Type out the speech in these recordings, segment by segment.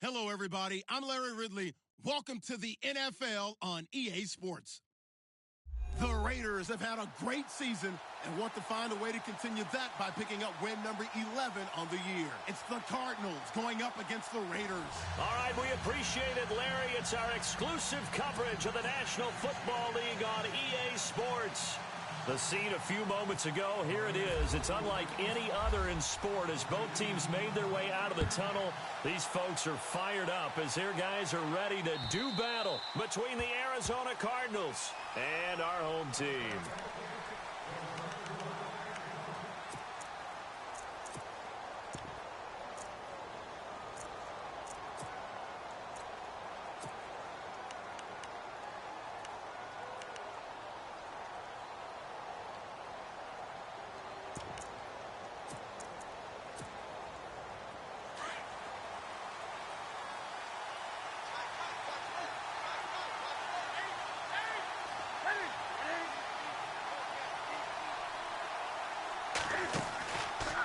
Hello, everybody. I'm Larry Ridley. Welcome to the NFL on EA Sports. The Raiders have had a great season and want to find a way to continue that by picking up win number 11 on the year. It's the Cardinals going up against the Raiders. All right, we appreciate it, Larry. It's our exclusive coverage of the National Football League on EA Sports. The scene a few moments ago, here it is. It's unlike any other in sport as both teams made their way out of the tunnel. These folks are fired up as their guys are ready to do battle between the Arizona Cardinals and our home team.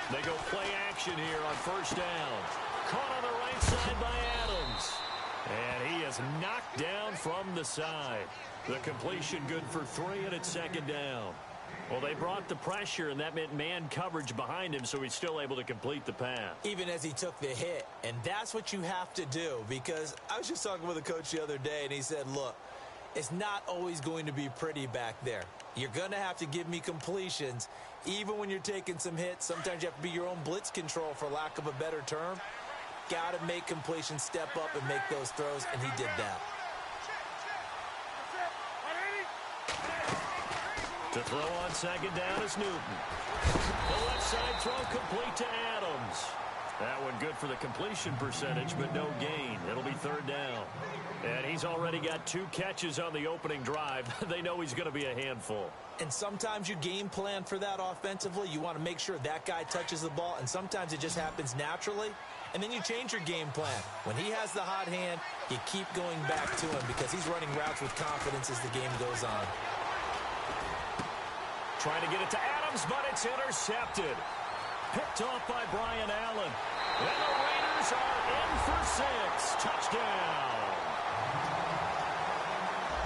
They go play action here on first down. Caught on the right side by Adams. And he is knocked down from the side. The completion good for 3, and it's second down. Well, they brought the pressure, and that meant man coverage behind him, so he's still able to complete the pass. Even as he took the hit. And that's what you have to do, because I was just talking with a coach the other day, and he said, look, it's not always going to be pretty back there. You're going to have to give me completions. Even when you're taking some hits, sometimes you have to be your own blitz control, for lack of a better term. Got to make completions, step up, and make those throws, and he did that. To throw on second down is Newton. The left side throw complete to Adams. That one good for the completion percentage, but no gain. It'll be third down. And he's already got 2 catches on the opening drive. They know he's going to be a handful. And sometimes you game plan for that offensively. You want to make sure that guy touches the ball, and sometimes it just happens naturally. And then you change your game plan. When he has the hot hand, you keep going back to him because he's running routes with confidence as the game goes on. Trying to get it to Adams, but it's intercepted. Picked off by Brian Allen. And the Raiders are in for 6. Touchdown.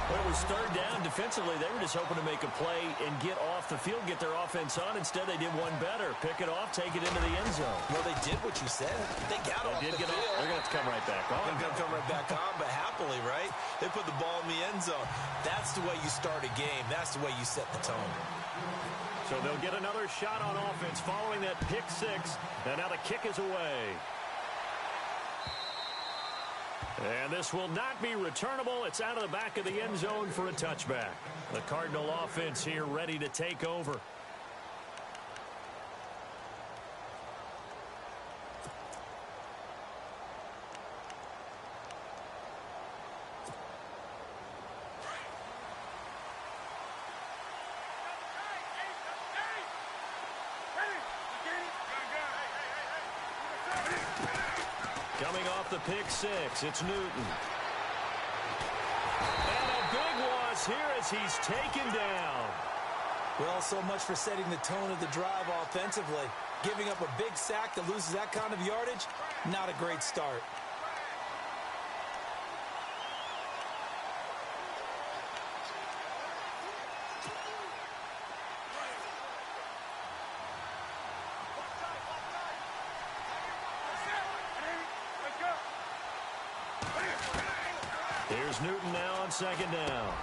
Well, it was third down. Defensively, they were just hoping to make a play and get off the field, get their offense on. Instead, they did one better. Pick it off, take it into the end zone. Well, they did what you said. They got off the field. They're going to have to come right back on. They're going to come right back on, but happily, right? They put the ball in the end zone. That's the way you start a game. That's the way you set the tone. So they'll get another shot on offense following that pick 6. And now the kick is away. And this will not be returnable. It's out of the back of the end zone for a touchback. The Cardinal offense here ready to take over. Coming off the pick 6, it's Newton. And a big loss here as he's taken down. Well, so much for setting the tone of the drive offensively. Giving up a big sack that loses that kind of yardage, not a great start. Here's Newton now on second down.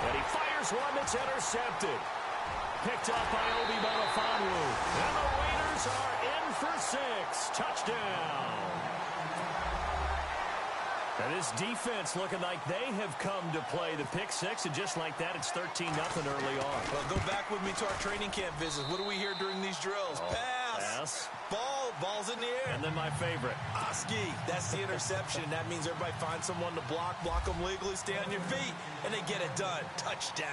And he fires one that's intercepted. Picked up by Obi Melifonwu. And the Raiders are in for 6. Touchdown. And this defense looking like they have come to play the pick 6, and just like that, it's 13-0 early on. Well, go back with me to our training camp visits. What do we hear during these drills? Pass. Ball's in the air. And then my favorite. Oski. That's the interception. That means everybody finds someone to block them legally, stay on your feet, and they get it done. Touchdown.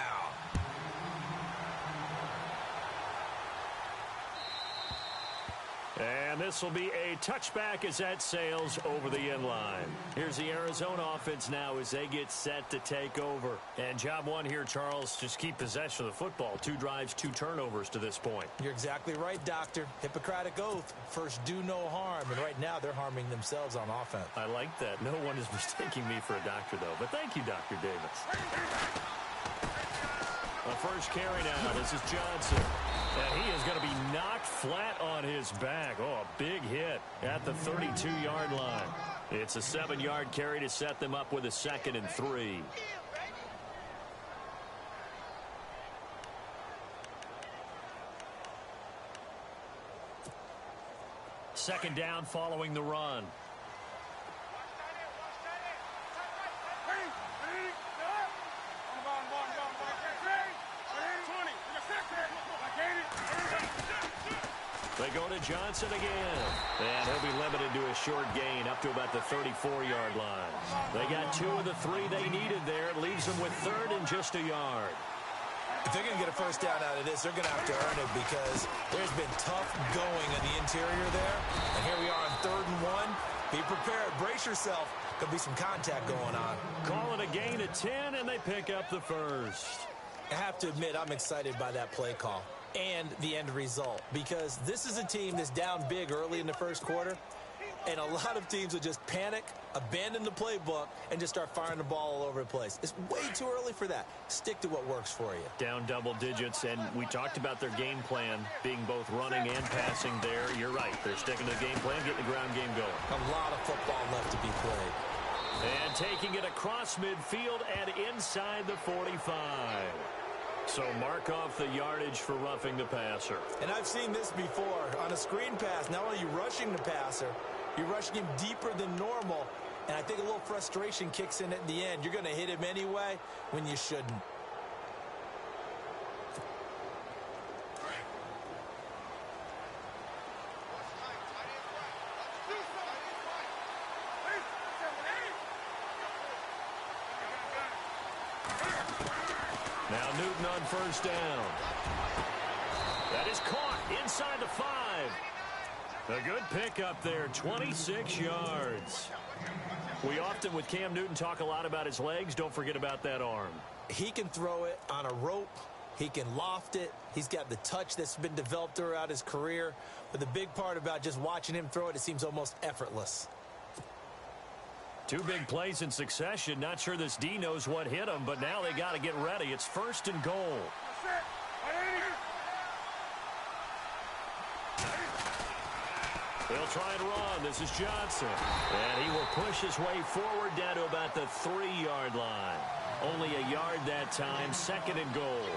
And this will be a touchback as that sails over the end line. Here's the Arizona offense now as they get set to take over. And job one here, Charles, just keep possession of the football. 2 drives, 2 turnovers to this point. You're exactly right, Doctor. Hippocratic oath. First, do no harm. And right now, they're harming themselves on offense. I like that. No one is mistaking me for a doctor, though. But thank you, Dr. Davis. The first carry now. This is Johnson. And he is going to be knocked flat on his back. Oh, a big hit at the 32-yard line. It's a 7-yard carry to set them up with a 2nd and 3. Second down following the run. They go to Johnson again. And he'll be limited to a short gain up to about the 34-yard line. They got 2 of the 3 they needed there. It leaves them with 3rd and just a yard. If they're going to get a first down out of this, they're going to have to earn it because there's been tough going in the interior there. And here we are on 3rd and 1. Be prepared. Brace yourself. Could be some contact going on. Call it a gain of 10, and they pick up the first. I have to admit, I'm excited by that play call and the end result because this is a team that's down big early in the first quarter, and a lot of teams will just panic, abandon the playbook, and just start firing the ball all over the place. It's way too early for that. Stick to what works for you. Down double digits, and we talked about their game plan being both running and passing there. You're right. They're sticking to the game plan, getting the ground game going. A lot of football left to be played. And taking it across midfield and inside the 45. So mark off the yardage for roughing the passer. And I've seen this before. On a screen pass, not only are you rushing the passer, you're rushing him deeper than normal. And I think a little frustration kicks in at the end. You're going to hit him anyway when you shouldn't. Now Newton on first down. That is caught inside the 5. A good pickup there, 26 yards. We often, with Cam Newton, talk a lot about his legs. Don't forget about that arm. He can throw it on a rope. He can loft it. He's got the touch that's been developed throughout his career. But the big part about just watching him throw it, it seems almost effortless. 2 big plays in succession. Not sure this D knows what hit him, but now they got to get ready. It's 1st and goal. They'll try and run. This is Johnson. And he will push his way forward down to about the 3-yard line. Only a yard that time. 2nd and goal.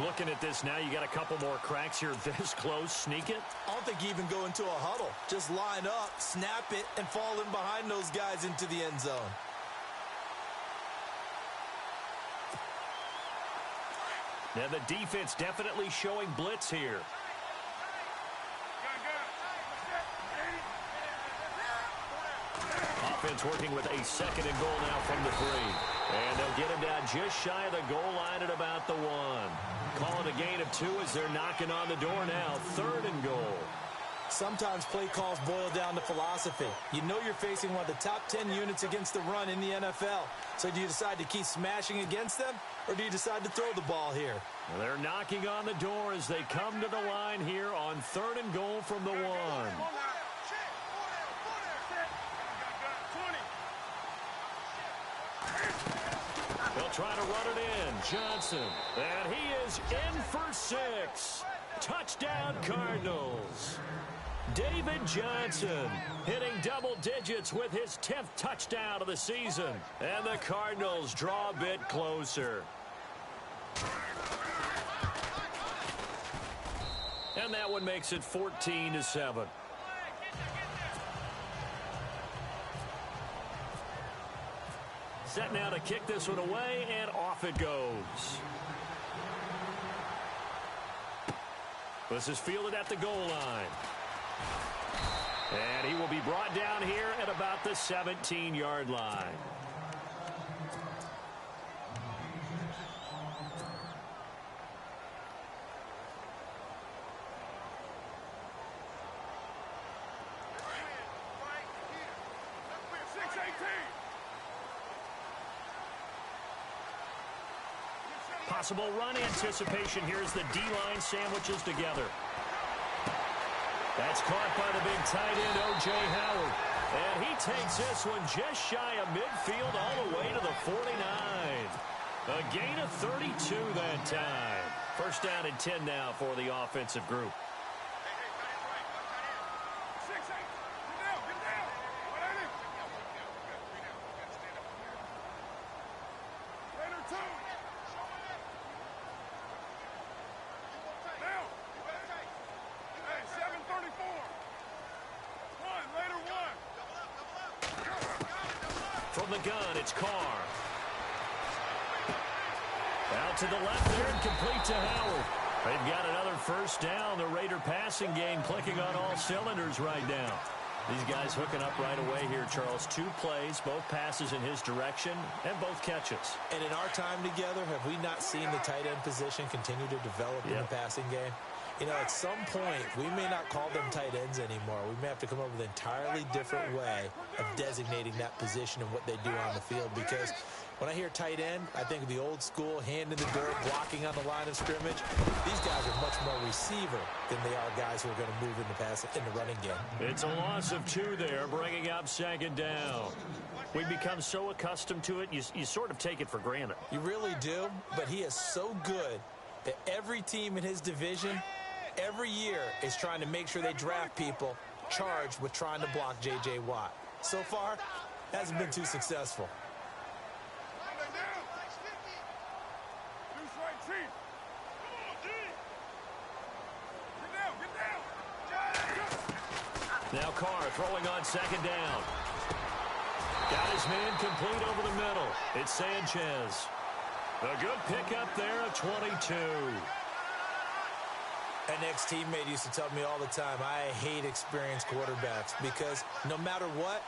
Looking at this now, you got a couple more cracks here this close. Sneak it. I don't think you even go into a huddle. Just line up, snap it, and fall in behind those guys into the end zone. Now the defense definitely showing blitz here. Offense working with a 2nd and goal now from the 3. And they'll get him down just shy of the goal line at about the 1. Call it a gain of 2 as they're knocking on the door now. 3rd and goal. Sometimes play calls boil down to philosophy. You know you're facing one of the top 10 units against the run in the NFL. So do you decide to keep smashing against them, or do you decide to throw the ball here? Well, they're knocking on the door as they come to the line here on 3rd and goal from the 1. They'll try to run it in. Johnson. And he is in for 6. Touchdown, Cardinals. David Johnson hitting double digits with his 10th touchdown of the season. And the Cardinals draw a bit closer. And that one makes it 14-7. Set now to kick this one away, and off it goes. This is fielded at the goal line. And he will be brought down here at about the 17-yard line. Possible run anticipation. Here's the D-line sandwiches together. That's caught by the big tight end, O.J. Howard. And he takes this one just shy of midfield all the way to the 49. A gain of 32 that time. First down and 10 now for the offensive group. From the gun, it's Carr. Out to the left there and complete to Howard. They've got another first down. The Raider passing game clicking on all cylinders right now. These guys hooking up right away here, Charles. 2 plays, both passes in his direction, and both catches. And in our time together, have we not seen the tight end position continue to develop in the passing game? You know, at some point, we may not call them tight ends anymore. We may have to come up with an entirely different way of designating that position and what they do on the field, because when I hear tight end, I think of the old school, hand in the dirt, blocking on the line of scrimmage. These guys are much more receiver than they are guys who are going to move in the running game. It's a loss of 2 there, bringing up second down. We become so accustomed to it, you sort of take it for granted. You really do, but he is so good that every team in his division every year is trying to make sure they draft people charged with trying to block J.J. Watt. So far, hasn't been too successful. Now Carr throwing on second down. Got his man complete over the middle. It's Sanchez. A good pickup there at 22. An ex-teammate used to tell me all the time, I hate experienced quarterbacks because no matter what,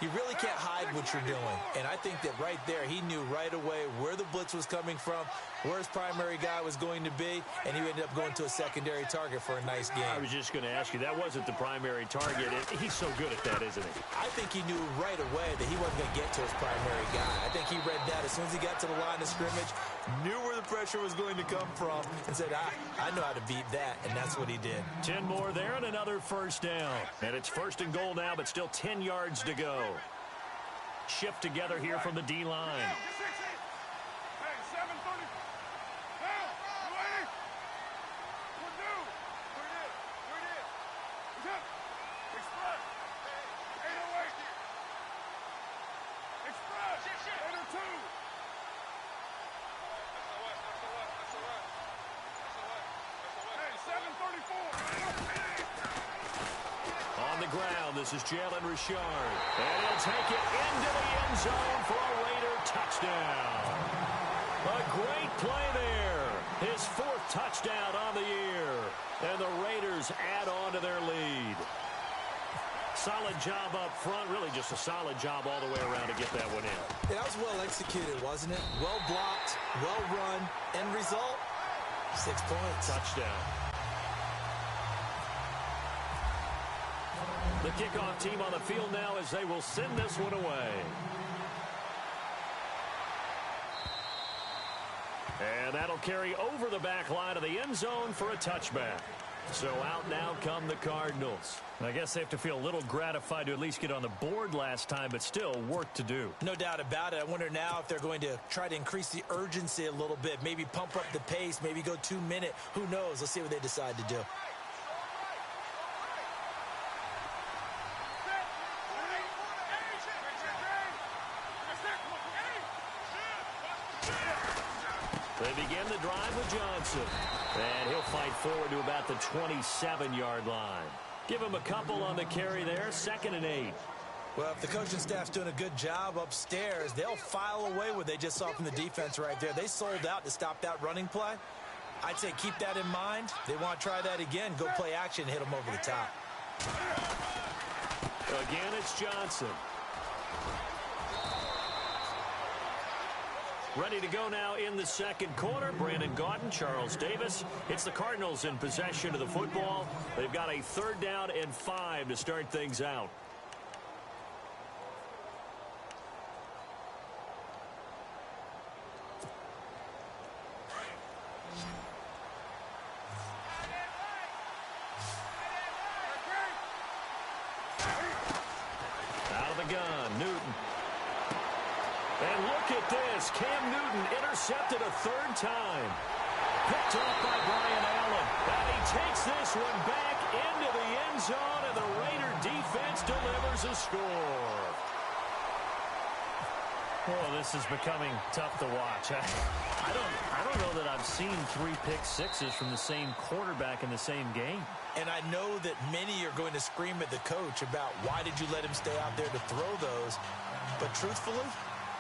you really can't hide what you're doing. And I think that right there, he knew right away where the blitz was coming from, where his primary guy was going to be, and he ended up going to a secondary target for a nice game. I was just going to ask you, that wasn't the primary target. He's so good at that, isn't he? I think he knew right away that he wasn't going to get to his primary guy. I think he read that as soon as he got to the line of scrimmage, knew where the pressure was going to come from, and said, I know how to beat that, and that's what he did. 10 more there and another first down. And it's first and goal now, but still 10 yards to go. Shift together here from the D-line. On the ground, this is Jalen Richard. And he'll take it into the end zone for a Raider touchdown. A great play there. His 4th touchdown on the year. And the Raiders add on to their lead. Solid job up front. Really just a solid job all the way around to get that one in. Yeah, that was well executed, wasn't it? Well blocked, well run. End result, 6 points. Touchdown. The kickoff team on the field now as they will send this one away. And that'll carry over the back line of the end zone for a touchback. So out now come the Cardinals. I guess they have to feel a little gratified to at least get on the board last time, but still work to do. No doubt about it. I wonder now if they're going to try to increase the urgency a little bit, maybe pump up the pace, maybe go 2-minute. Who knows? Let's see what they decide to do. They begin the drive with Johnson. And he'll fight forward to about the 27-yard line. Give him a couple on the carry there, 2nd and 8. Well, if the coaching staff's doing a good job upstairs, they'll file away what they just saw from the defense right there. They sold out to stop that running play. I'd say keep that in mind. They want to try that again. Go play action, hit them over the top. Again, it's Johnson. Ready to go now in the second quarter. Brandon Gaudin, Charles Davis. It's the Cardinals in possession of the football. They've got a 3rd down and 5 to start things out. Look at this. Cam Newton intercepted a third time. Picked off by Brian Allen. And he takes this one back into the end zone, and the Raider defense delivers a score. Oh, this is becoming tough to watch. I don't know that I've seen 3 pick sixes from the same quarterback in the same game. And I know that many are going to scream at the coach about why did you let him stay out there to throw those. But truthfully,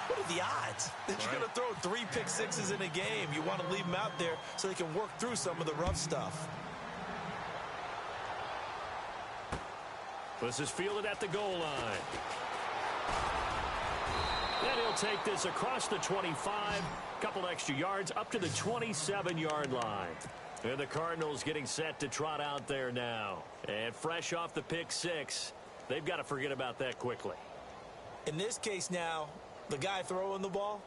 what are the odds that you're going to throw 3 pick sixes in a game? You want to leave them out there so they can work through some of the rough stuff. This is fielded at the goal line. And he'll take this across the 25, couple extra yards up to the 27-yard line. And the Cardinals getting set to trot out there now. And fresh off the pick 6, they've got to forget about that quickly. In this case now, the guy throwing the ball,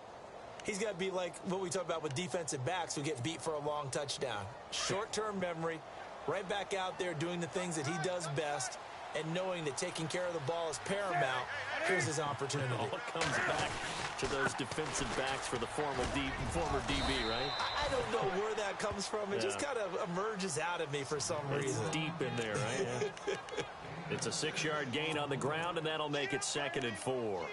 he's got to be like what we talk about with defensive backs who get beat for a long touchdown. Short-term memory, right back out there doing the things that he does best, and knowing that taking care of the ball is paramount. Here's his opportunity. It all comes back to those defensive backs for the former DB, right? I don't know where that comes from. It just kind of emerges out of me for some reason. It's deep in there, right? Yeah. It's a 6-yard gain on the ground, and that'll make it 2nd and 4.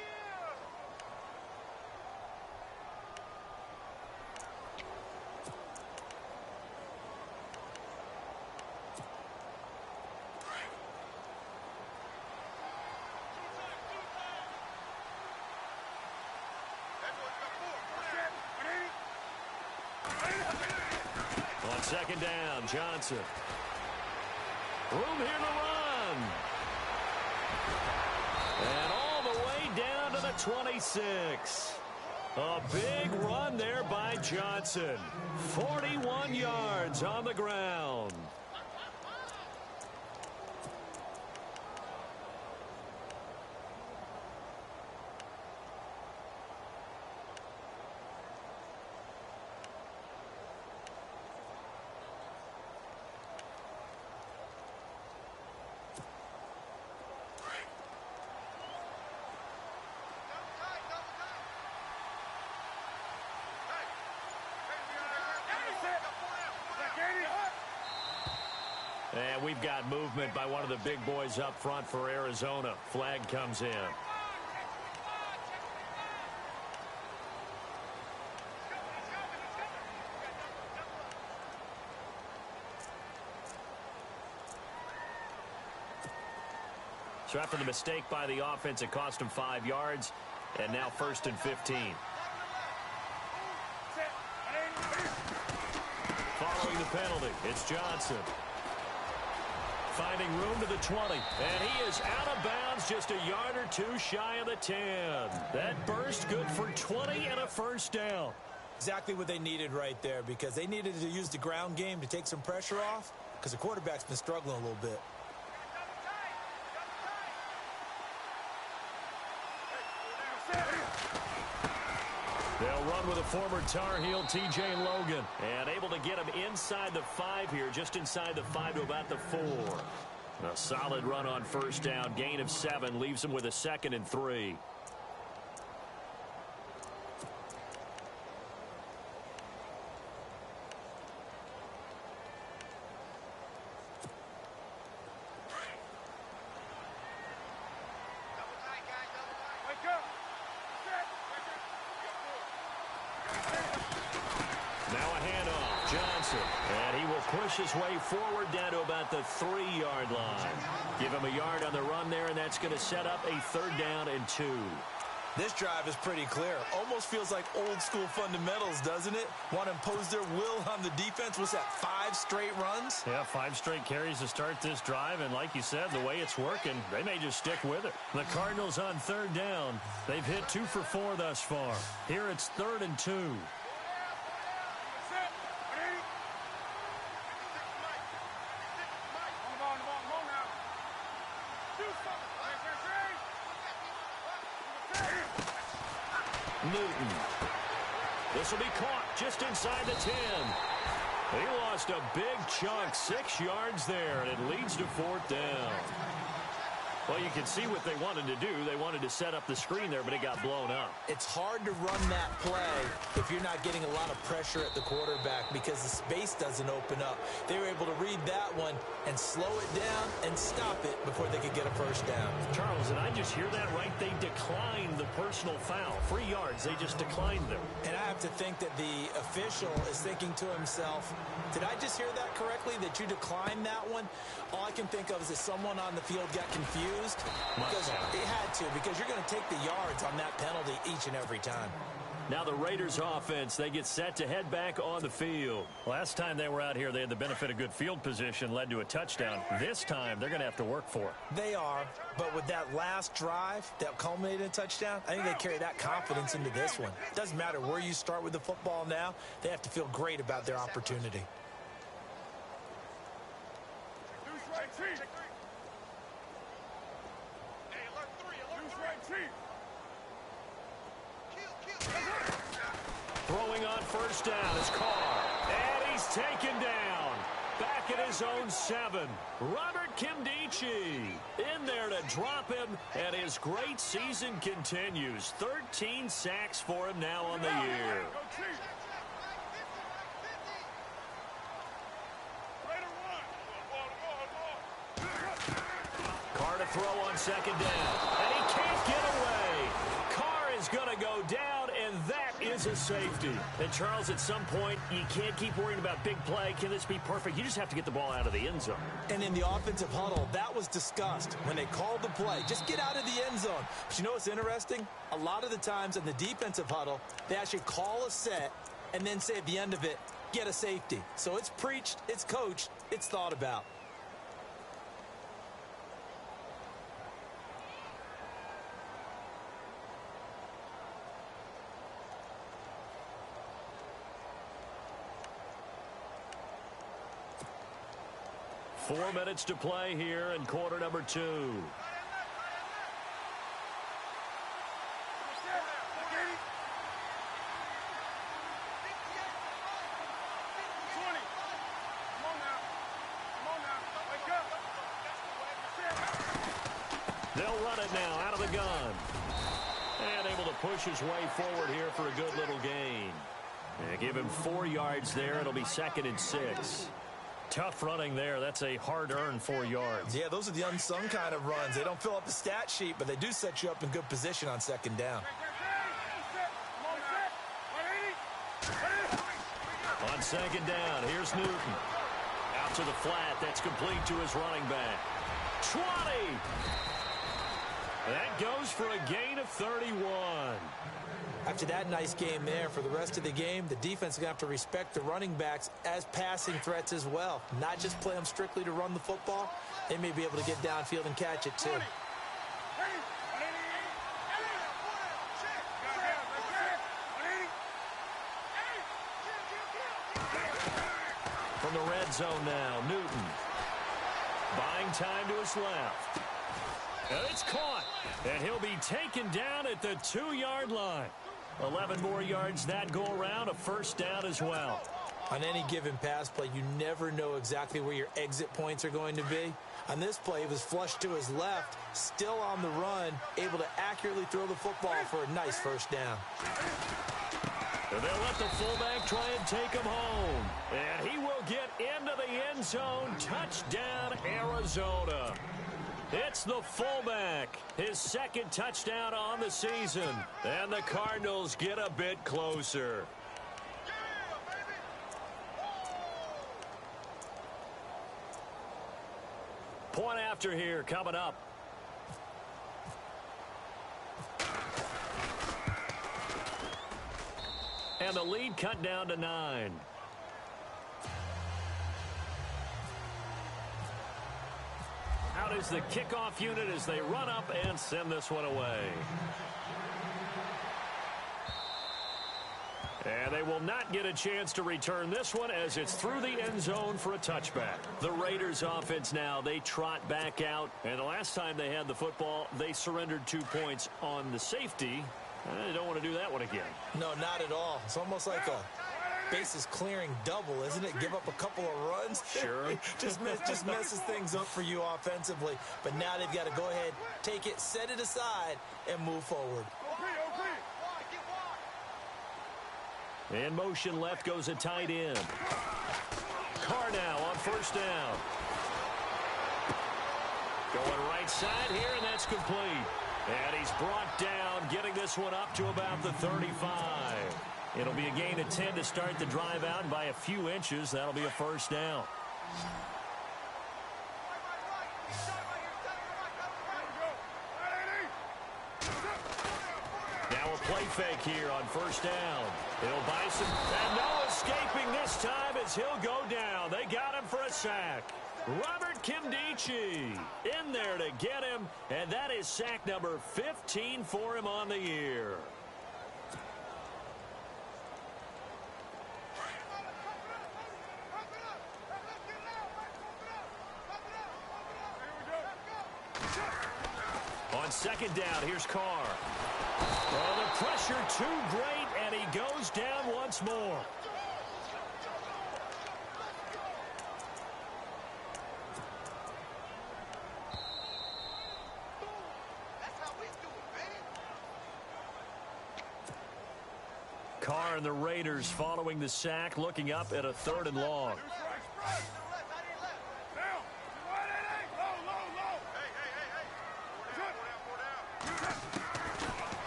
On 2nd down, Johnson. Room here to run. And all the way down to the 26. A big run there by Johnson. 41 yards on the ground. And we've got movement by one of the big boys up front for Arizona. Flag comes in. So after the mistake by the offense, it cost him 5 yards. And now 1st and 15. Following the penalty, it's Johnson. Finding room to the 20. And he is out of bounds just a yard or 2 shy of the 10. That burst good for 20 and a 1st down. Exactly what they needed right there, because they needed to use the ground game to take some pressure off, because the quarterback's been struggling a little bit. They'll run with a former Tar Heel, T.J. Logan. And able to get him inside the 5 here, just inside the 5 to about the 4. A solid run on 1st down. Gain of 7 leaves him with a 2nd and 3. And he will push his way forward down to about the 3-yard line. Give him a yard on the run there, and that's going to set up a 3rd down and 2. This drive is pretty clear. Almost feels like old school fundamentals, doesn't it? Want to impose their will on the defense. What's that, 5 straight runs? Yeah, 5 straight carries to start this drive. And like you said, the way it's working, they may just stick with it. The Cardinals on 3rd down. They've hit 2 for 4 thus far. Here it's 3rd and 2. Newton. This will be caught just inside the 10. He lost a big chunk, 6 yards there, and it leads to 4th down. Well, you can see what they wanted to do. They wanted to set up the screen there, but it got blown up. It's hard to run that play if you're not getting a lot of pressure at the quarterback because the space doesn't open up. They were able to read that one and slow it down and stop it before they could get a first down. Charles, and I just hear that right? They declined the personal foul. 3 yards, they just declined them. And I have to think that the official is thinking to himself, did I just hear that correctly, that you declined that one? All I can think of is that someone on the field got confused. Because it had to, because you're going to take the yards on that penalty each and every time. Now the Raiders offense, they get set to head back on the field. Last time they were out here, they had the benefit of good field position, led to a touchdown. This time, they're going to have to work for it. They are, but with that last drive that culminated in a touchdown, I think they carry that confidence into this one. Doesn't matter where you start with the football now, they have to feel great about their opportunity. Throwing on first down is Carr. And he's taken down. Back at his own 7. Robert Kimdichie in there to drop him. And his great season continues. 13 sacks for him now on the year. Carr to throw on second down. And he can't get away. Carr is going to go down, and that is a safety. And, Charles, at some point, you can't keep worrying about big play. Can this be perfect? You just have to get the ball out of the end zone. And in the offensive huddle, that was discussed when they called the play. Just get out of the end zone. But you know what's interesting? A lot of the times in the defensive huddle, they actually call a set and then say at the end of it, get a safety. So it's preached, it's coached, it's thought about. Four minutes to play here in quarter number 2. They'll run it now out of the gun. And able to push his way forward here for a good little gain. And give him 4 yards there. It'll be 2nd and 6. Tough running there. That's a hard-earned 4 yards. Yeah, those are the unsung kind of runs. They don't fill up the stat sheet, but they do set you up in good position on second down. On second down, here's Newton. Out to the flat. That's complete to his running back. 20! That goes for a gain of 31. After that nice game there, for the rest of the game, the defense is going to have to respect the running backs as passing threats as well. Not just play them strictly to run the football. They may be able to get downfield and catch it too. From the red zone now, Newton. Buying time to his left. And it's caught. And he'll be taken down at the 2-yard line. 11 more yards that go around, a first down as well. On any given pass play, you never know exactly where your exit points are going to be. On this play, it was flushed to his left, still on the run, able to accurately throw the football for a nice first down. And they'll let the fullback try and take him home. And he will get into the end zone. Touchdown, Arizona. It's the fullback, his 2nd touchdown on the season. And the Cardinals get a bit closer. Point after here coming up. And the lead cut down to 9. Out is the kickoff unit as they run up and send this one away. And they will not get a chance to return this one as it's through the end zone for a touchback. The Raiders offense now, they trot back out. And the last time they had the football, they surrendered 2 points on the safety. They don't want to do that one again. No, not at all. It's almost like a bases clearing double, isn't it? Give up a couple of runs. Sure. just messes things up for you offensively. But now they've got to go ahead, take it, set it aside, and move forward. In motion left goes a tight end. Carr now on first down. Going right side here, and that's complete. And he's brought down, getting this one up to about the 35. It'll be a gain of 10 to start the drive out, and by a few inches, that'll be a first down. Now a play fake here on first down. He'll buy some, and no escaping this time as he'll go down. They got him for a sack. Robert Kimdichie in there to get him, and that is sack number 15 for him on the year. On second down, here's Carr. Oh, the pressure too great, and he goes down once more. Carr and the Raiders following the sack, looking up at a 3rd and long.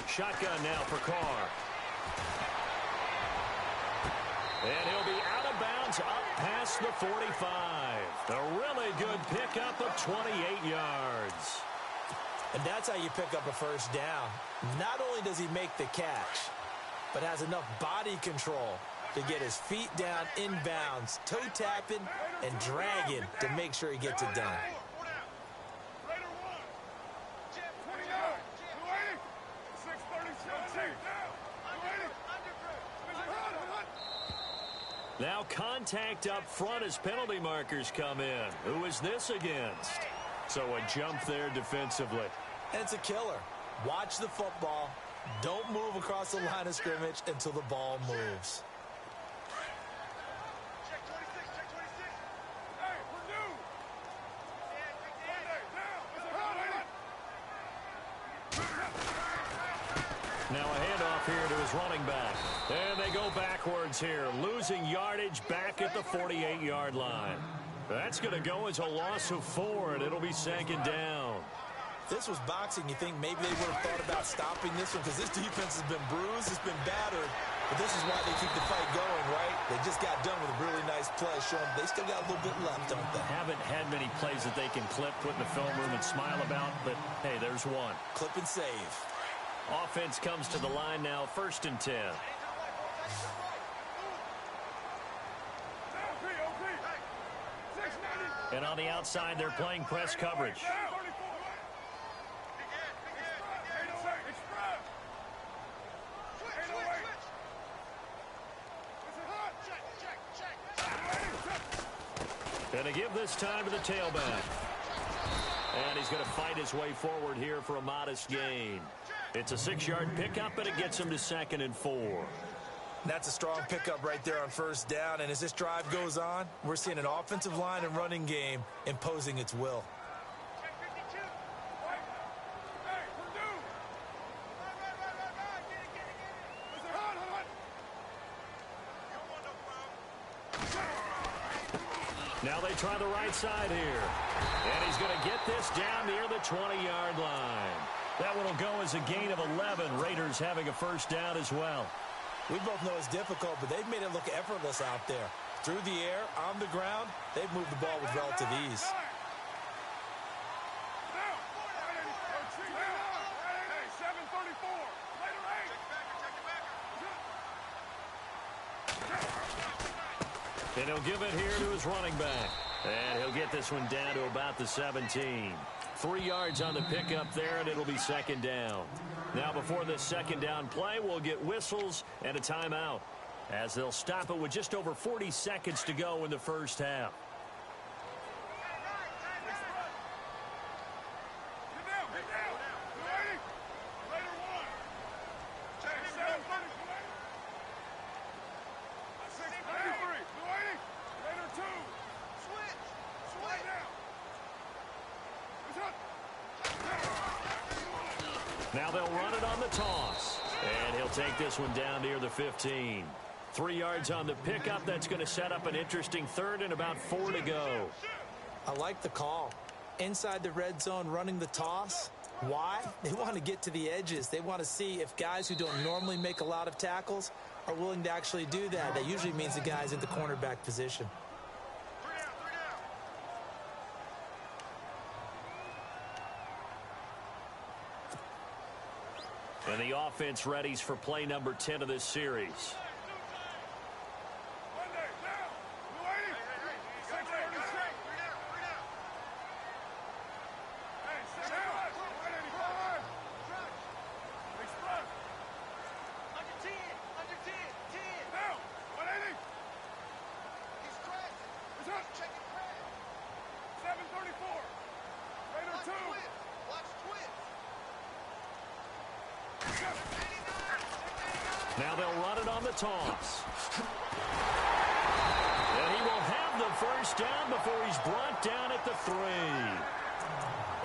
Shotgun now for Carr. And he'll be out of bounds up past the 45. A really good pickup of 28 yards. And that's how you pick up a first down. Not only does he make the catch, but has enough body control to get his feet down inbounds, toe tapping and dragging to make sure he gets it done. Now contact up front as penalty markers come in. Who is this against? So a jump there defensively. And it's a killer. Watch the football. Don't move across the line of scrimmage until the ball moves. Now a handoff here to his running back. And they go backwards here, losing yardage back at the 48-yard line. That's going to go as a loss of 4, and it'll be 2nd down. This was boxing. You think maybe they would have thought about stopping this one because this defense has been bruised, it's been battered. But this is why they keep the fight going, right? They just got done with a really nice play, showing they still got a little bit left, don't they? Haven't had many plays that they can clip, put in the film room, and smile about, but hey, there's one. Clip and save. Offense comes to the line now, 1st and 10. And on the outside, they're playing press coverage. And to give this time to the tailback. And he's going to fight his way forward here for a modest gain. It's a 6-yard pickup, and it gets him to 2nd and 4. That's a strong pickup right there on first down. And as this drive goes on, we're seeing an offensive line and running game imposing its will. Now they try the right side here. And he's going to get this down near the 20-yard line. That one will go as a gain of 11. Raiders having a first down as well. We both know it's difficult, but they've made it look effortless out there. Through the air, on the ground, they've moved the ball with relative ease. And he'll give it here to his running back. And he'll get this one down to about the 17. 3 yards on the pickup there, and it'll be 2nd down. Now, before this 2nd down play, we'll get whistles and a timeout, as they'll stop it with just over 40 seconds to go in the first half. Now they'll run it on the toss. And he'll take this one down near the 15. 3 yards on the pickup. That's going to set up an interesting third and about 4 to go. I like the call. Inside the red zone running the toss. Why? They want to get to the edges. They want to see if guys who don't normally make a lot of tackles are willing to actually do that. That usually means the guy's at the cornerback position. And the offense readies for play number 10 of this series. Now they'll run it on the toss. And he will have the first down before he's brought down at the 3.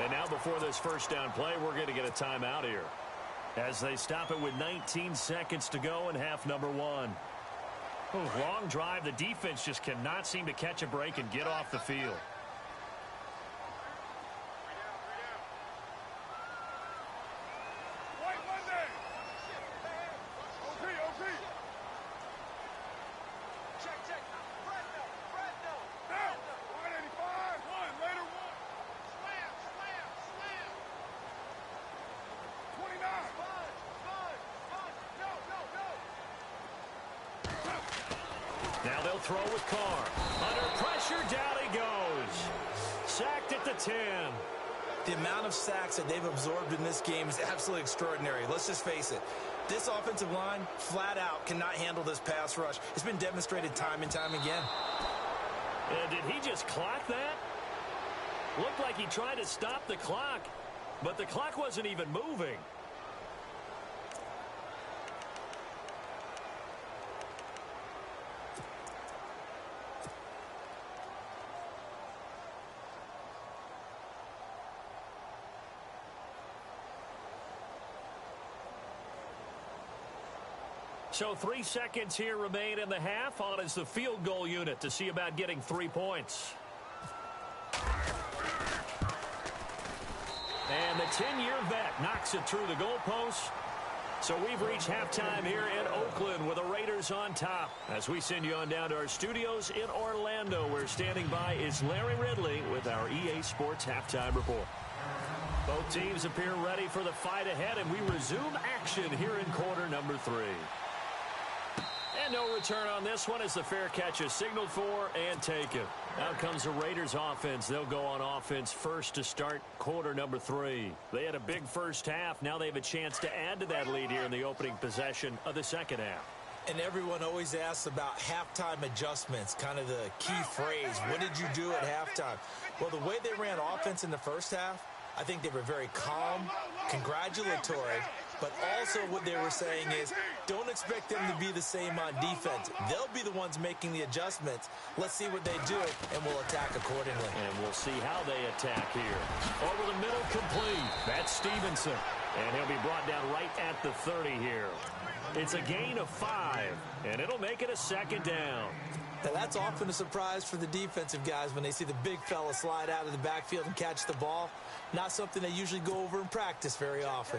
And now before this first down play, we're going to get a timeout here, as they stop it with 19 seconds to go in half number 1. Long drive. The defense just cannot seem to catch a break and get off the field. Now they'll throw with Carr. Under pressure, down he goes. Sacked at the 10. The amount of sacks that they've absorbed in this game is absolutely extraordinary. Let's just face it. This offensive line, flat out, cannot handle this pass rush. It's been demonstrated time and time again. Did he just clock that? Looked like he tried to stop the clock, but the clock wasn't even moving. So 3 seconds here remain in the half. On is the field goal unit to see about getting 3 points. And the 10-year vet knocks it through the goalpost. So we've reached halftime here in Oakland with the Raiders on top. As we send you on down to our studios in Orlando, where standing by is Larry Ridley with our EA Sports Halftime Report. Both teams appear ready for the fight ahead, and we resume action here in quarter number 3. And no return on this one as the fair catch is signaled for and taken. Out comes the Raiders offense. They'll go on offense first to start quarter number 3. They had a big first half. Now they have a chance to add to that lead here in the opening possession of the second half. And everyone always asks about halftime adjustments, kind of the key phrase. What did you do at halftime? Well, the way they ran offense in the first half, I think they were very calm, congratulatory, but also what they were saying is don't expect them to be the same on defense. They'll be the ones making the adjustments. Let's see what they do, and we'll attack accordingly. And we'll see how they attack here. Over the middle, complete. That's Stevenson. And he'll be brought down right at the 30 here. It's a gain of 5, and it'll make it a second down. Now, that's often a surprise for the defensive guys when they see the big fella slide out of the backfield and catch the ball. Not something they usually go over in practice very often.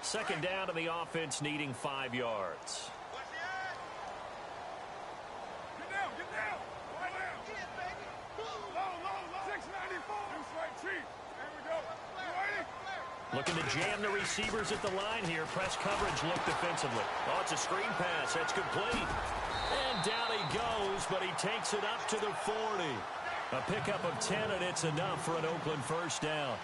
Second down to the offense, needing 5 yards. Get down, get down. Right down. Low. 694. Right, Chief. There we go. You ready? Looking to jam the receivers at the line here. Press coverage look defensively. Oh, it's a screen pass. That's complete. And down he goes, but he takes it up to the 40. A pickup of 10, and it's enough for an Oakland first down.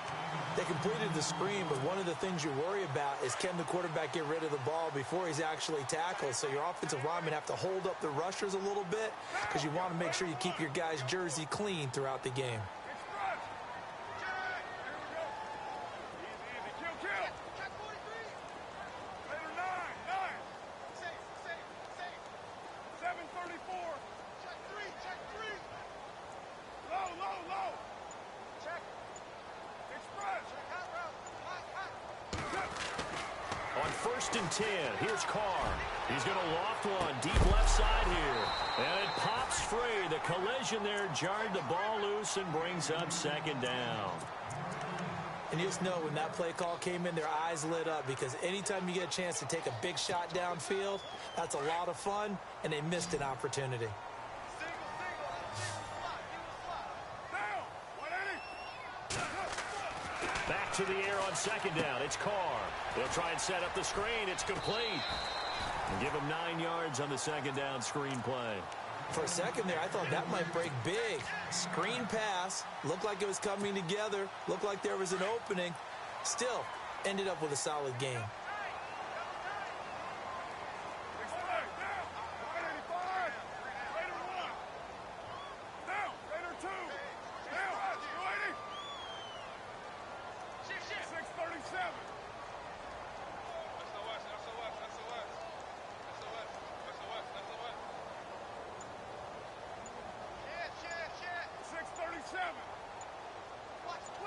They completed the screen, but one of the things you worry about is can the quarterback get rid of the ball before he's actually tackled? So your offensive linemen have to hold up the rushers a little bit because you want to make sure you keep your guy's jersey clean throughout the game. Check. Express. Check out route. Hot. 1st and 10. Here's Carr. He's going to loft one deep left side here. And it pops free. The collision there jarred the ball loose and brings up 2nd down. And you just know when that play call came in, their eyes lit up, because anytime you get a chance to take a big shot downfield, that's a lot of fun, and they missed an opportunity. Back to the air on 2nd down. It's Carr. They'll try and set up the screen. It's complete. And give him 9 yards on the 2nd down screen play. For a second there, I thought that might break big. Screen pass. Looked like it was coming together. Looked like there was an opening. Still, ended up with a solid game.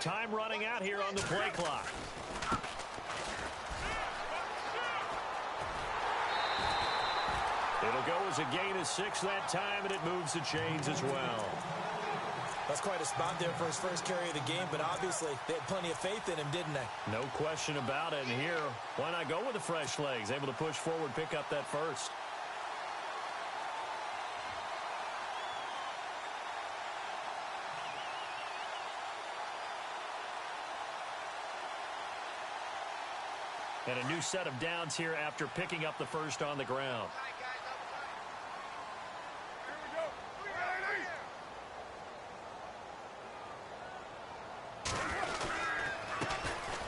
Time running out here on the play clock. It'll go as a gain of 6 that time, and it moves the chains as well. That's quite a spot there for his first carry of the game, but obviously they had plenty of faith in him, didn't they? No question about it. And here, why not go with the fresh legs? Able to push forward, pick up that first. And a new set of downs here after picking up the first on the ground.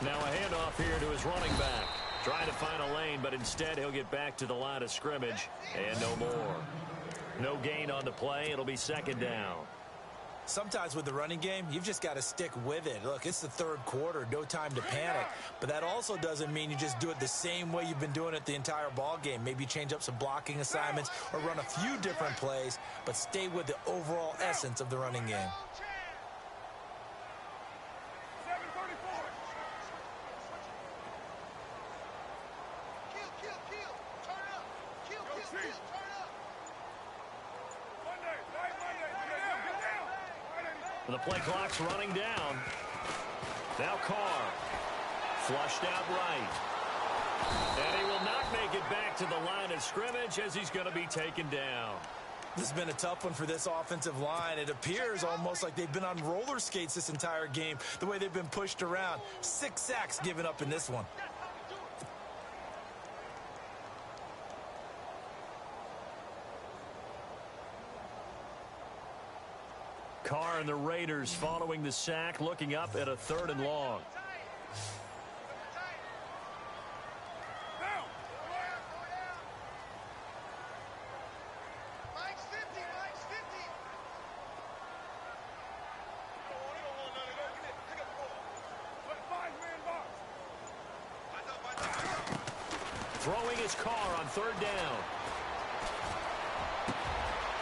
Now a handoff here to his running back. Trying to find a lane, but instead he'll get back to the line of scrimmage. And no more. No gain on the play. It'll be 2nd down. Sometimes with the running game, you've just got to stick with it. Look, it's the 3rd quarter, no time to panic. But that also doesn't mean you just do it the same way you've been doing it the entire ball game. Maybe change up some blocking assignments or run a few different plays, but stay with the overall essence of the running game. The play clock's running down. Now Carr. Flushed out right. And he will not make it back to the line of scrimmage as he's going to be taken down. This has been a tough one for this offensive line. It appears almost like they've been on roller skates this entire game, the way they've been pushed around. 6 sacks given up in this one. Carr and the Raiders following the sack, looking up at a 3rd and long. Throwing his Carr on 3rd down.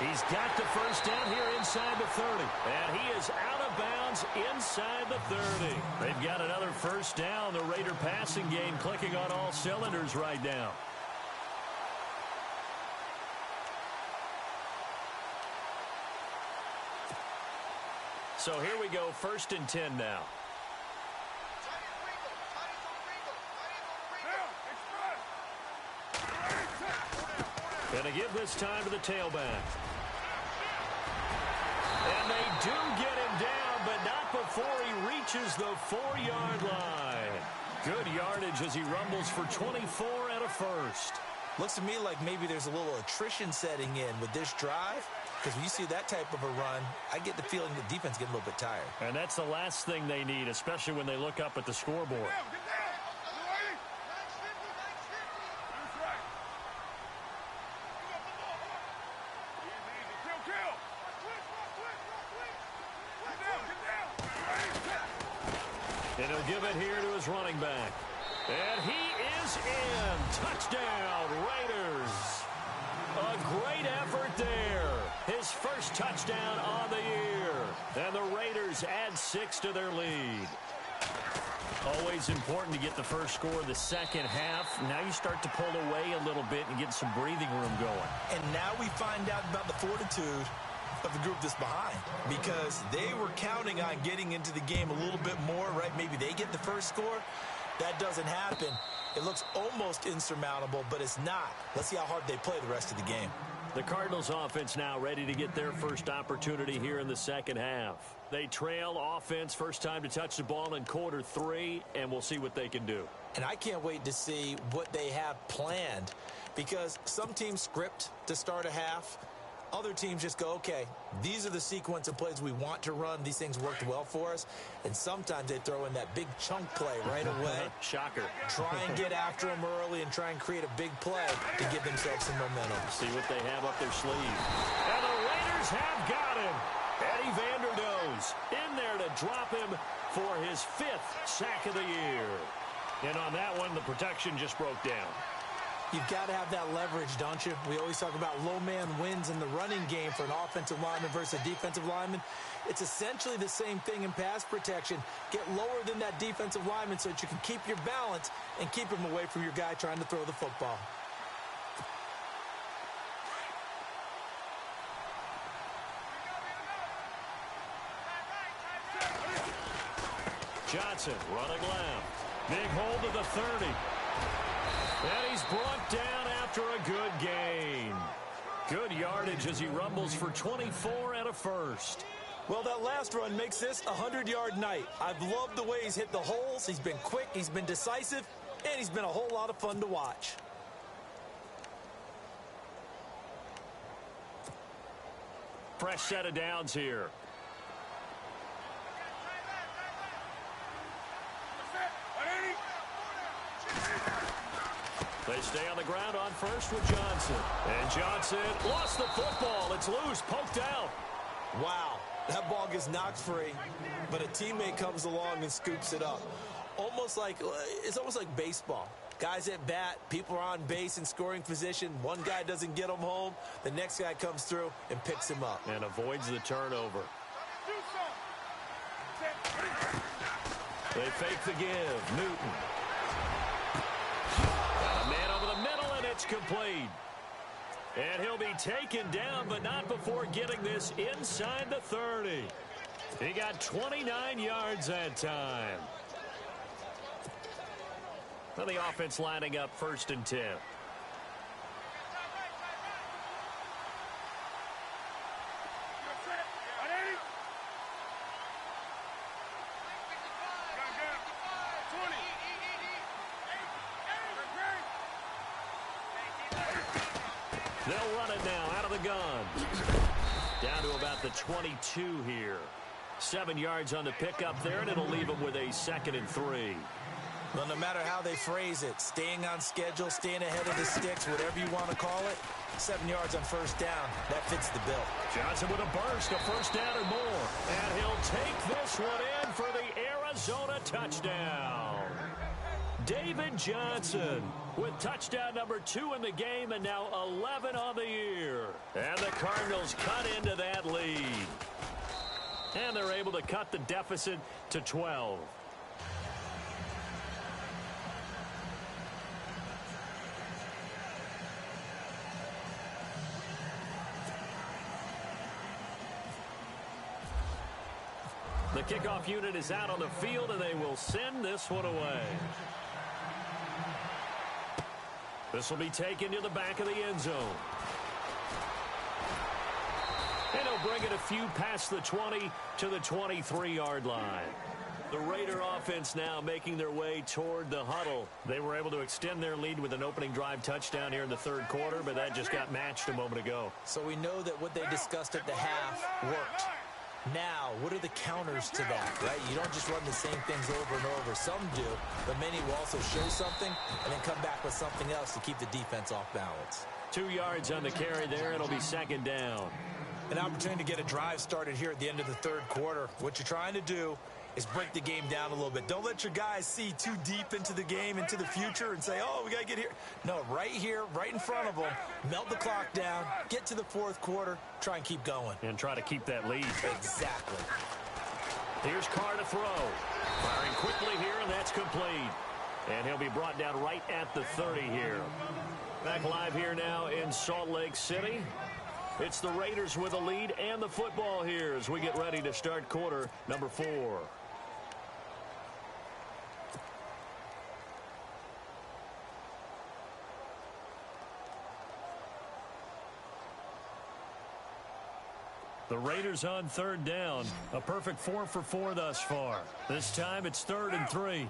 He's got the first down here inside the 30. And he is out of bounds inside the 30. They've got another first down. The Raider passing game clicking on all cylinders right now. So here we go, 1st and 10 now. Going to give this time to the tailback. And they do get him down, but not before he reaches the 4-yard line. Good yardage as he rumbles for 24 and a first. Looks to me like maybe there's a little attrition setting in with this drive, because when you see that type of a run, I get the feeling the defense getting a little bit tired. And that's the last thing they need, especially when they look up at the scoreboard. And he'll give it here to his running back. And he is in. Touchdown, Raiders. A great effort there. His first touchdown on the year. And the Raiders add 6 to their lead. Always important to get the first score of the second half. Now you start to pull away a little bit and get some breathing room going. And now we find out about the fortitude of the group that's behind, because they were counting on getting into the game a little bit more, right? Maybe they get the first score. That doesn't happen. It looks almost insurmountable, but it's not. Let's see how hard they play the rest of the game. The Cardinals offense now ready to get their first opportunity here in the second half. They trail offense, first time to touch the ball in quarter 3, and we'll see what they can do. And I can't wait to see what they have planned, because some teams script to start a half. Other teams just go, okay, these are the sequence of plays we want to run. These things worked well for us. And sometimes they throw in that big chunk play right away. Shocker. Try and get after them early and try and create a big play to give themselves some momentum. See what they have up their sleeve. And the Raiders have got him. Eddie Vanderdoes in there to drop him for his 5th sack of the year. And on that one, the protection just broke down. You've got to have that leverage, don't you? We always talk about low man wins in the running game for an offensive lineman versus a defensive lineman. It's essentially the same thing in pass protection. Get lower than that defensive lineman so that you can keep your balance and keep him away from your guy trying to throw the football. Johnson running left. Big hold of the 30. And he's brought down after a good gain. Good yardage as he rumbles for 24 and a first. Well, that last run makes this a 100-yard night. I've loved the way he's hit the holes. He's been quick, he's been decisive, and he's been a whole lot of fun to watch. Fresh set of downs here. They stay on the ground on first with Johnson. And Johnson lost the football. It's loose, poked out. Wow, that ball gets knocked free, but a teammate comes along and scoops it up. It's almost like baseball. Guys at bat, people are on base in scoring position. One guy doesn't get him home. The next guy comes through and picks him up. And avoids the turnover. They fake the give. Newton. Got a man over the middle, and it's complete. And he'll be taken down, but not before getting this inside the 30. He got 29 yards that time. Well, the offense lining up 1st and 10. They'll run it now out of the gun. Down to about the 22 here. 7 yards on the pickup there, and it'll leave them with a 2nd and 3. Well, no matter how they phrase it, staying on schedule, staying ahead of the sticks, whatever you want to call it, 7 yards on 1st down, that fits the bill. Johnson with a burst, a 1st down or more. And he'll take this one in for the Arizona touchdown. David Johnson with touchdown number 2 in the game, and now 11 on the year. And the Cardinals cut into that lead. And they're able to cut the deficit to 12. The kickoff unit is out on the field, and they will send this one away. This will be taken to the back of the end zone. And he'll bring it a few past the 20 to the 23-yard line. The Raider offense now making their way toward the huddle. They were able to extend their lead with an opening drive touchdown here in the 3rd quarter, but that just got matched a moment ago. So we know that what they discussed at the half worked. Now, what are the counters to that, right? You don't just run the same things over and over. Some do, but many will also show something and then come back with something else to keep the defense off balance. 2 yards on the carry there. It'll be 2nd down. An opportunity to get a drive started here at the end of the 3rd quarter. What you're trying to do is break the game down a little bit. Don't let your guys see too deep into the game, into the future, and say, oh, we got to get here. No, right here, right in front of them, melt the clock down, get to the 4th quarter, try and keep going. And try to keep that lead. Exactly. Here's Carr to throw. Firing quickly here, and that's complete. And he'll be brought down right at the 30 here. Back live here now in Salt Lake City. It's the Raiders with a lead and the football here as we get ready to start quarter number 4. The Raiders on third down. A perfect 4 for 4 thus far. This time it's 3rd and 3.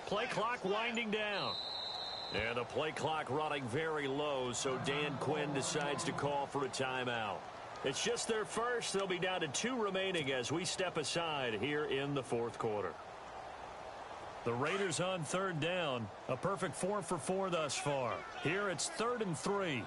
Play clock winding down. And the play clock running very low, so Dan Quinn decides to call for a timeout. It's just their first. They'll be down to 2 remaining as we step aside here in the 4th quarter. The Raiders on third down. A perfect 4 for 4 thus far. Here it's 3rd and 3.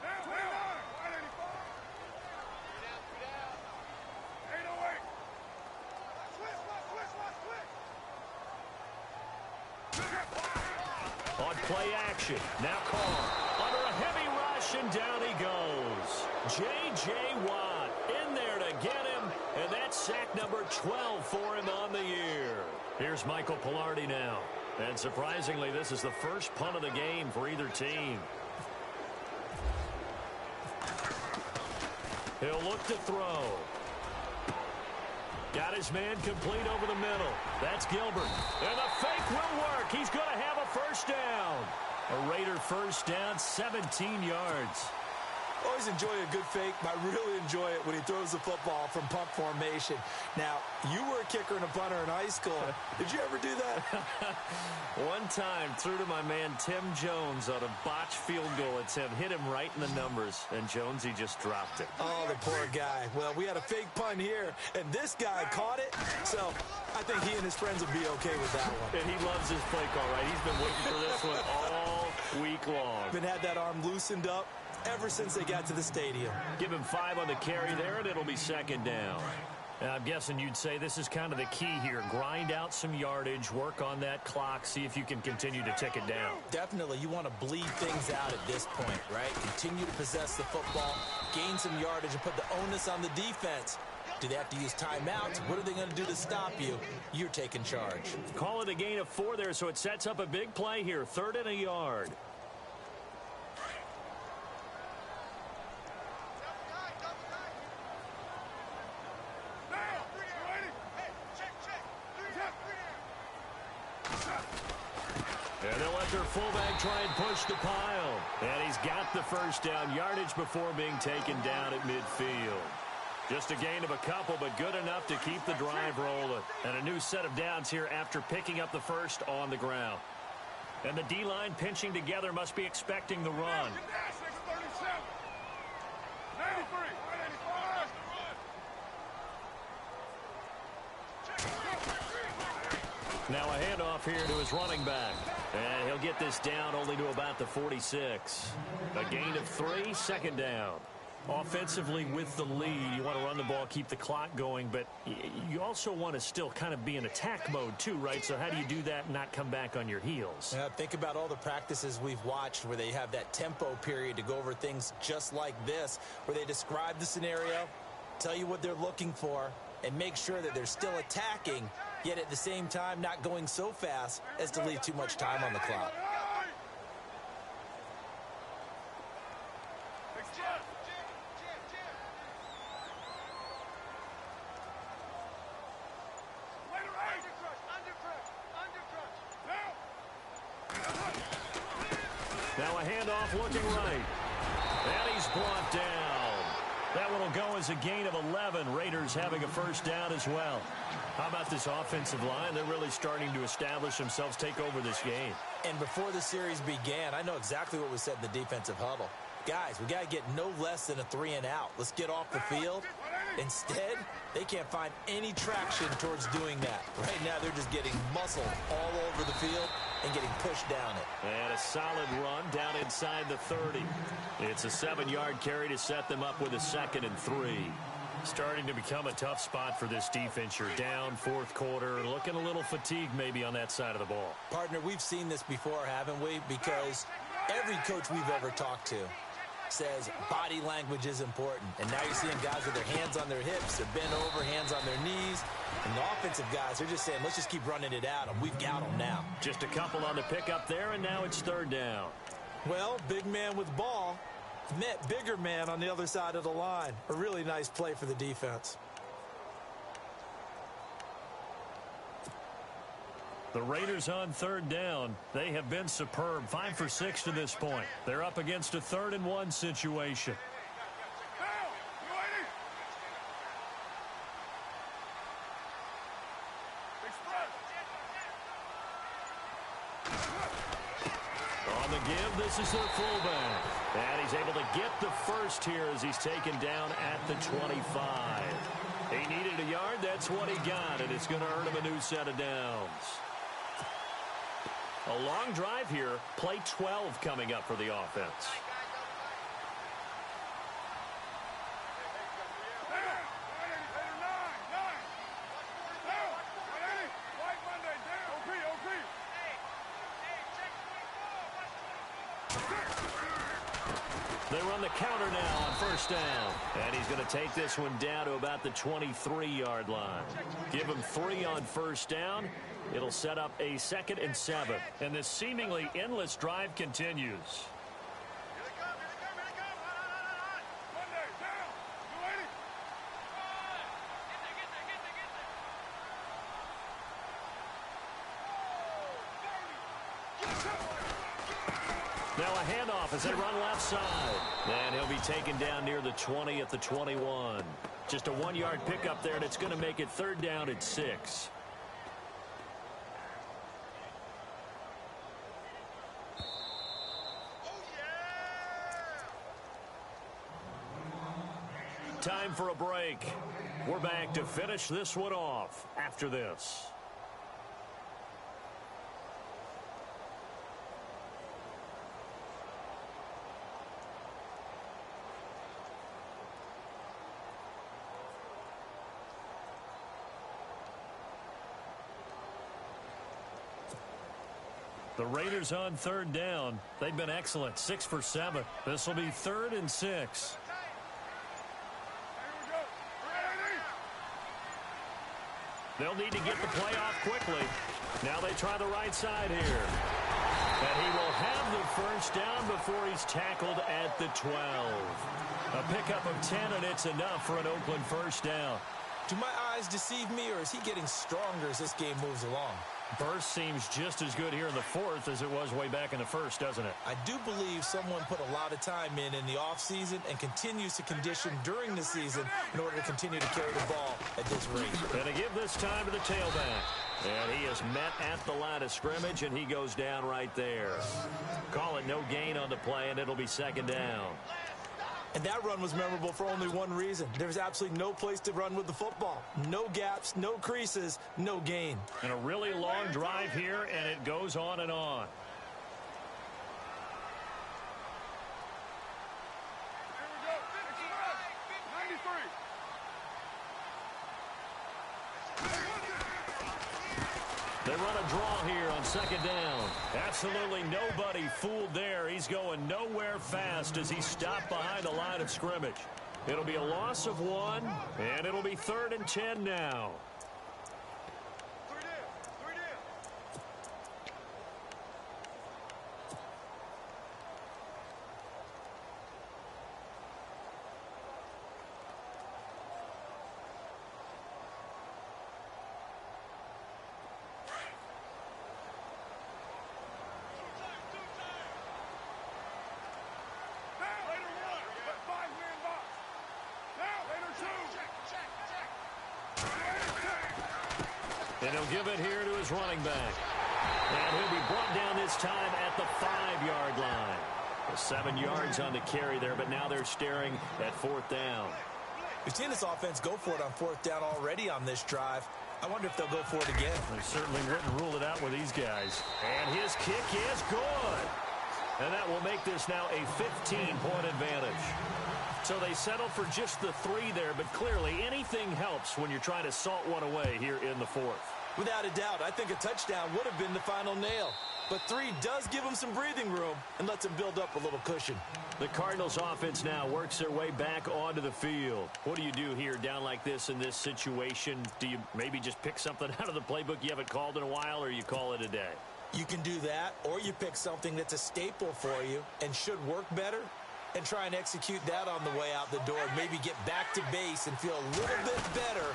On play action. Now Carr under a heavy rush, and down he goes. J.J. Watt in there to get him, and that's sack number 12 for him on the year. Here's Michael Pilardi now. And surprisingly, this is the first punt of the game for either team. He'll look to throw. Got his man complete over the middle. That's Gilbert. And the fake will work. He's going to have a first down. A Raider first down, 17 yards. Always enjoy a good fake, but I really enjoy it when he throws the football from punt formation. Now, you were a kicker and a punter in high school. Did you ever do that? One time, threw to my man Tim Jones on a botched field goal attempt. Hit him right in the numbers, and Jonesy just dropped it. Oh, the poor guy. Well, we had a fake punt here, and this guy caught it. So I think he and his friends will be okay with that one. And he loves his play call, right? He's been waiting for this one all week long. Been had that arm loosened up ever since they got to the stadium. Give him 5 on the carry there, and it'll be 2nd down. And I'm guessing you'd say this is kind of the key here. Grind out some yardage, work on that clock, see if you can continue to tick it down. Definitely. You want to bleed things out at this point, right? Continue to possess the football, gain some yardage, and put the onus on the defense. Do they have to use timeouts? What are they going to do to stop you? You're taking charge. Call it a gain of 4 there, so it sets up a big play here. 3rd and a yard. And they'll let their fullback try and push the pile. And he's got the first down. Yardage before being taken down at midfield. Just a gain of a couple, but good enough to keep the drive rolling. And a new set of downs here after picking up the first on the ground. And the D-line pinching together must be expecting the run. Now a handoff here to his running back. And he'll get this down only to about the 46. A gain of 3, 2nd down. Offensively with the lead, you want to run the ball, keep the clock going, but you also want to still kind of be in attack mode too, right? So how do you do that and not come back on your heels? Think about all the practices we've watched where they have that tempo period to go over things just like this, where they describe the scenario, tell you what they're looking for, and make sure that they're still attacking, yet at the same time not going so fast as to leave too much time on the clock. Now a handoff looking right. And he's brought down. That one will go as a gain of 11. Raiders having a first down as well. How about this offensive line? They're really starting to establish themselves, take over this game. And before the series began, I know exactly what was said in the defensive huddle. Guys, we got to get no less than a 3 and out. Let's get off the field. Instead, they can't find any traction towards doing that. Right now, they're just getting muscled all over the field. and getting pushed down it. And a solid run down inside the 30. It's a 7-yard carry to set them up with a 2nd and 3. Starting to become a tough spot for this defense. You're down, 4th quarter, looking a little fatigued maybe on that side of the ball. Partner, we've seen this before, haven't we? Because every coach we've ever talked to says body language is important. And now you're seeing guys with their hands on their hips, they're bent over, hands on their knees. And the offensive guys, they're just saying, let's just keep running it at them. We've got them now. Just a couple on the pickup there, and now it's 3rd down. Well, big man with ball met bigger man on the other side of the line. A really nice play for the defense. The Raiders on 3rd down. They have been superb. 5 for 6 to this point. They're up against a 3rd and 1 situation. On the give, this is their fullback. And he's able to get the first here as he's taken down at the 25. He needed a yard. That's what he got, and it's going to earn him a new set of downs. A long drive here. Play 12 coming up for the offense. They run the counter now on 1st down. And he's going to take this one down to about the 23-yard line. Give him 3 on 1st down. It'll set up a 2nd and 7. And this seemingly endless drive continues. Now a handoff as they run left side. And he'll be taken down near the 20 at the 21. Just a 1-yard pickup there, and it's going to make it 3rd down at 6. Time for a break. We're back to finish this one off after this. The Raiders on 3rd down. They've been excellent. 6 for 7. This will be 3rd and 6. They'll need to get the play off quickly. Now they try the right side here. And he will have the 1st down before he's tackled at the 12. A pickup of 10, and it's enough for an Oakland 1st down. Do my eyes deceive me, or is he getting stronger as this game moves along? Burst seems just as good here in the 4th as it was way back in the 1st, doesn't it? I do believe someone put a lot of time in the offseason and continues to condition during the season in order to continue to carry the ball at this rate. And to give this time to the tailback. And he is met at the line of scrimmage, and he goes down right there. Call it no gain on the play, and it'll be 2nd down. And that run was memorable for only one reason. There's absolutely no place to run with the football. No gaps, no creases, no gain. And a really long drive here, and it goes on and on. They run a draw here on 2nd down. Absolutely nobody fooled there. He's going nowhere fast as he's stopped behind the line of scrimmage. It'll be a loss of 1, and it'll be 3rd and 10 now. And he'll give it here to his running back. And he'll be brought down this time at the 5-yard line. 7 yards on the carry there, but now they're staring at 4th down. We've seen this offense go for it on 4th down already on this drive. I wonder if they'll go for it again. They certainly wouldn't rule it out with these guys. And his kick is good. And that will make this now a 15-point advantage. So they settled for just the 3 there, but clearly anything helps when you're trying to salt one away here in the 4th. Without a doubt, I think a touchdown would have been the final nail. But 3 does give them some breathing room and lets them build up a little cushion. The Cardinals offense now works their way back onto the field. What do you do here down like this in this situation? Do you maybe just pick something out of the playbook you haven't called in a while, or you call it a day? You can do that, or you pick something that's a staple for you and should work better and try and execute that on the way out the door. Maybe get back to base and feel a little bit better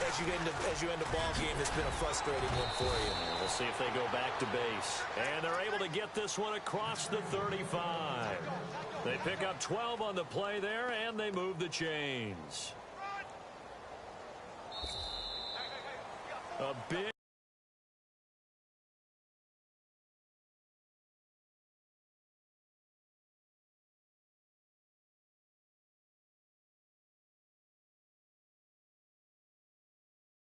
as you end a ball game that's been a frustrating one for you. We'll see if they go back to base. And they're able to get this one across the 35. They pick up 12 on the play there, and they move the chains. A big